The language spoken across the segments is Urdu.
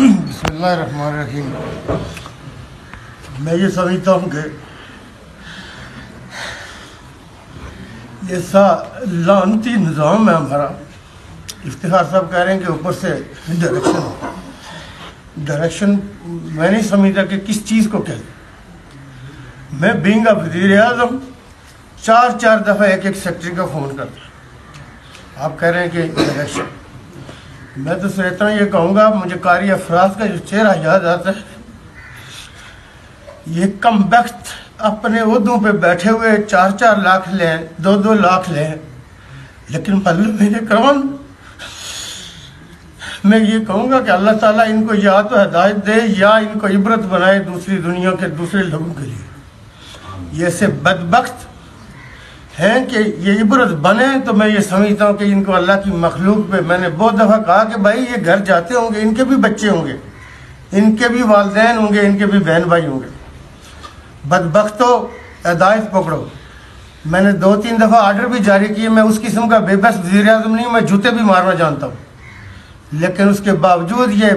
بسم اللہ الرحمن الرحیم۔ میں یہ سمجھتا ہوں کہ یہ لعنتی نظام ہے ہمارا۔ افتخار صاحب کہہ رہے ہیں کہ اوپر سے ڈائریکشن میں نہیں سمجھتا کہ کس چیز کو کہتے۔ میں بینگ آف وزیر اعظم چار دفعہ ایک سیکٹری کا فون کرتا، آپ کہہ رہے ہیں کہ ڈائریکشن۔ میں تو سمجھتا ہوں یہ کہوں گا، مجھے قاری افراز کا جو چہرہ یاد آتا ہے، یہ کم بخت اپنے عہدوں پہ بیٹھے ہوئے 4 لاکھ لیں، 2 لاکھ لیں، لیکن مطلب میرے کرام میں یہ کہوں گا کہ اللہ تعالیٰ ان کو یا تو ہدایت دے یا ان کو عبرت بنائے دوسری دنیا کے دوسرے لوگوں کے لیے۔ یہ ایسے بدبخت ہیں کہ یہ عبرت بنے، تو میں یہ سمجھتا ہوں کہ ان کو اللہ کی مخلوق پہ، میں نے بہت دفعہ کہا کہ بھائی یہ گھر جاتے ہوں گے، ان کے بھی بچے ہوں گے، ان کے بھی والدین ہوں گے، ان کے بھی بہن بھائی ہوں گے۔ بدبختو ہدایت پکڑو۔ میں نے 2-3 دفعہ آرڈر بھی جاری کیے، میں اس قسم کا بے بس وزیر اعظم نہیں ہوں، میں جوتے بھی مارنا جانتا ہوں، لیکن اس کے باوجود یہ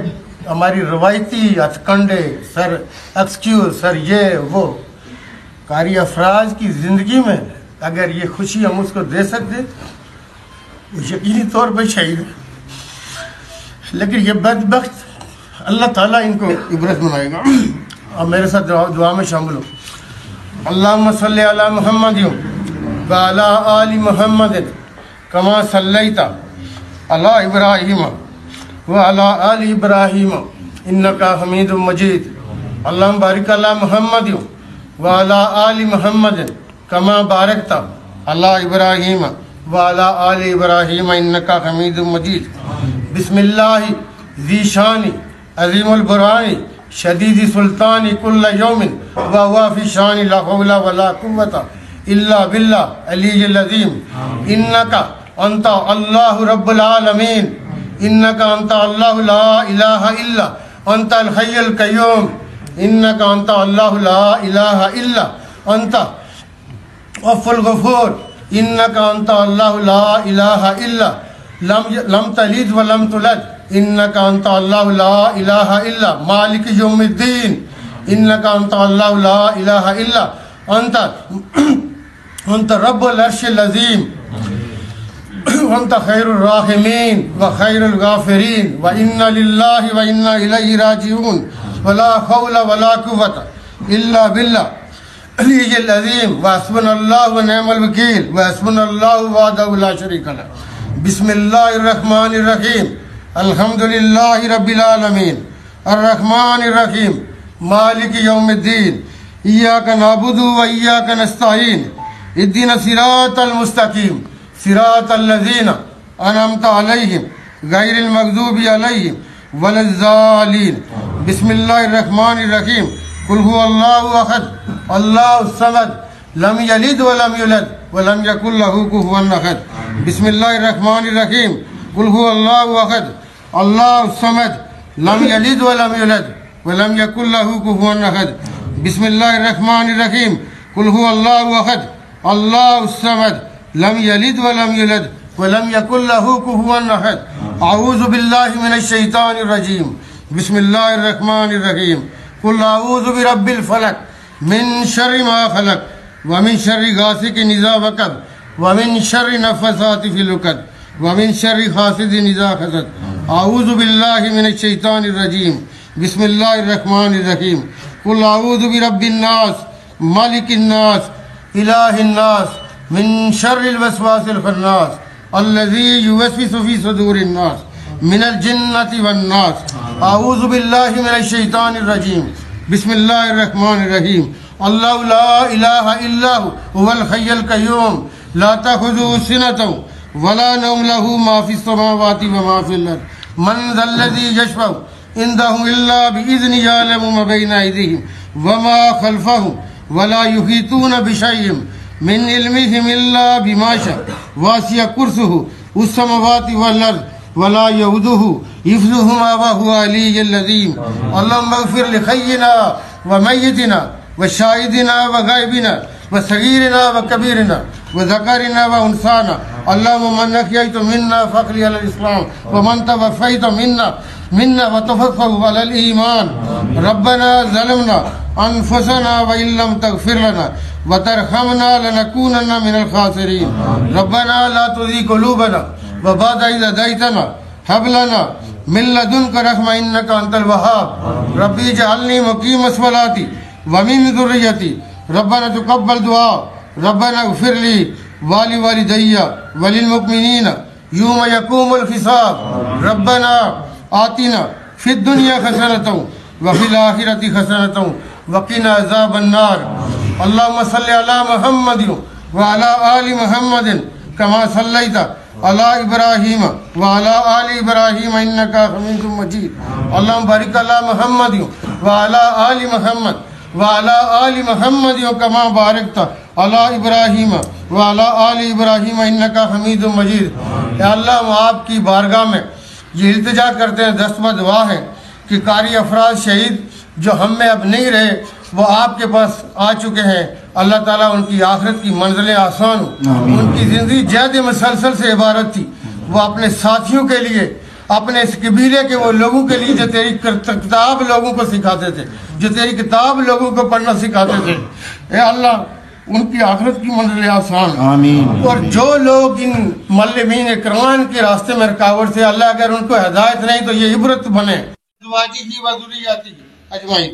ہماری روایتی ہتھ کنڈے، سر ایکسکیوز، سر یہ وہ، قاری افراز کی زندگی میں اگر یہ خوشی ہم اس کو دے سکتے وہ یقینی طور پہ شہید ہے، لیکن یہ بدبخت اللہ تعالیٰ ان کو عبرت بنائے گا۔ اور میرے ساتھ دعا میں شامل ہو۔ اللہم صلی علی محمد وعلی آل محمد کما صلیت علی ابراہیم وعلی آل ابراہیم انکا حمید مجید۔ اللہم بارک علی محمد وعلی آل محمد کما بارکت علی ابراہیم وعلی آل ابراہیم انکا حمید مجید۔ بسم اللہ ذی شان عظیم البرہان شدید سلطان کل یوم وہو فی شان لا حول ولا قوة الا باللہ علی العظیم۔ انکا انت اللہ رب العالمین، انکا انت اللہ لا الہ الا انت الحی القیوم، انکا انت اللہ لا الہ الا انت غفور الغفور، انکا انت اللہ لا الہ الا لم تلد ولم تولد، انکا انت اللہ لا الہ الا مالک یوم الدین، انکا انت اللہ لا الہ الا انت رب العرش العظیم، انت خیر الراحمین و خیر الغافرین و انا للہ و انا الیہ راجعون ولا حول ولا قوة الا باللہ علی العظیم وحسبنا اللہ و نعم الوکیل وحسبنا اللہ وحدہ لا شریک لہ۔ بسم اللہ الرحمن الرحیم، الحمدللہ رب العالمین الرحمن الرحیم مالک یوم الدین، ایاک نعبد و ایاک نستعین، اہدنا الصراط المستقیم صراط الذین انعمت علیہم غیر المغضوب علیہم ولا الضالین۔ بسم اللہ الرحمن الرحیم، قل هو اللہ احد اللہ الصمد لم یلد ولم یولد ولم یکن له کفوا احد۔ بسم اللہ الرحمن الرحیم، قل هو اللہ احد اللہ الصمد لم یلد ولم یولد ولم یکن له کفوا احد۔ بسم اللہ الرحمن الرحیم، قل هو اللہ احد اللہ الصمد لم یلد ولم یولد ولم یکن له کفوا احد۔ اعوذ باللہ من الشیطان الرجیم، بسم اللہ الرحمن الرحیم، قل اعوذ برب الفلق من شر ما خلق ومن شر غاسق اذا وقب ومن شر النفاثات في العقد ومن شر حاسد اذا حسد۔ اعوذ باللہ من الشیطان الرجیم، بسم اللہ الرحمن الرحیم، قل اعوذ برب الناس مالک الناس الہ الناس من شر الوسواس الخناس الذی یوسوس فی صدور الناس من الجنۃ والناس۔ اعوذ باللہ من الشیطان الرجیم، بسم اللہ الرحمن الرحیم، اللہ لا الہ الا هو الحی القیوم لا تأخذه سنة ولا نوم له ما فی السماوات وما فی الارض من ذا الذی یشفع عنده الا بإذنه یعلم ما بین ایدیہم وما خلفهم ولا یحیطون بشیء من علمہ الا بما شاء وسع کرسیہ السماوات والارض ولا یؤودہ حفظہما وہو العلی العظیم۔ اللہم اغفر لحینا ومیتنا وشاہدنا وغائبنا وصغیرنا وکبیرنا وذکرنا وانثانا اللهم من أحييت منا فأحيه على الإسلام ومن توفيت منا وتوفه على الإيمان. ربنا ظلمنا أنفسنا وإن لم تغفر لنا وترحمنا لنكونن من الخاسرين. ربنا لا تزغ قلوبنا وبعد إذ هديتنا هب لنا من لدنك رحمة إنك أنت الوهاب. ربي اجعلني مقيم الصلاة ومن ذريتي ربنا تقبل دعاء. ربنا اغفر لي ولوالدي وللمؤمنين يوم يقوم الحساب. ربنا آتنا في الدنيا حسنة وفي الآخرة حسنة وقنا عذاب النار. اللهم صل على محمد وعلى آل محمد كما صليت على إبراهيم وعلى آل إبراهيم إنك حميد مجيد. اللهم بارك على محمد وعلى آل محمد وعلى آل محمد كما باركت على إبراہیم وعلى آل إبراہیم إنك حمید مجید. اے اللہ ہم آپ کی بارگاہ میں یہ التجا کرتے ہیں، دستمہ دعا ہے کہ قاری افراد شہید جو ہم میں اب نہیں رہے وہ آپ کے پاس آ چکے ہیں. اللہ تعالیٰ ان کی آخرت کی منزلیں آسان ہوں. ان کی زندگی جہد مسلسل سے عبارت تھی. وہ اپنے ساتھیوں کے لیے، اپنے اس قبیلے کے وہ لوگوں کے لیے جو تیری کتاب لوگوں کو سکھاتے تھے، جو تیری کتاب لوگوں کو پڑھنا سکھاتے تھے. اے اللہ ان کی آخرت کی منزل آسان. آمین. اور جو لوگ ان معلمین قرآن کے راستے میں رکاوٹ تھے، اللہ اگر ان کو ہدایت نہیں تو یہ عبرت بنے. ازواجہ و ذریاتہ اجمعین.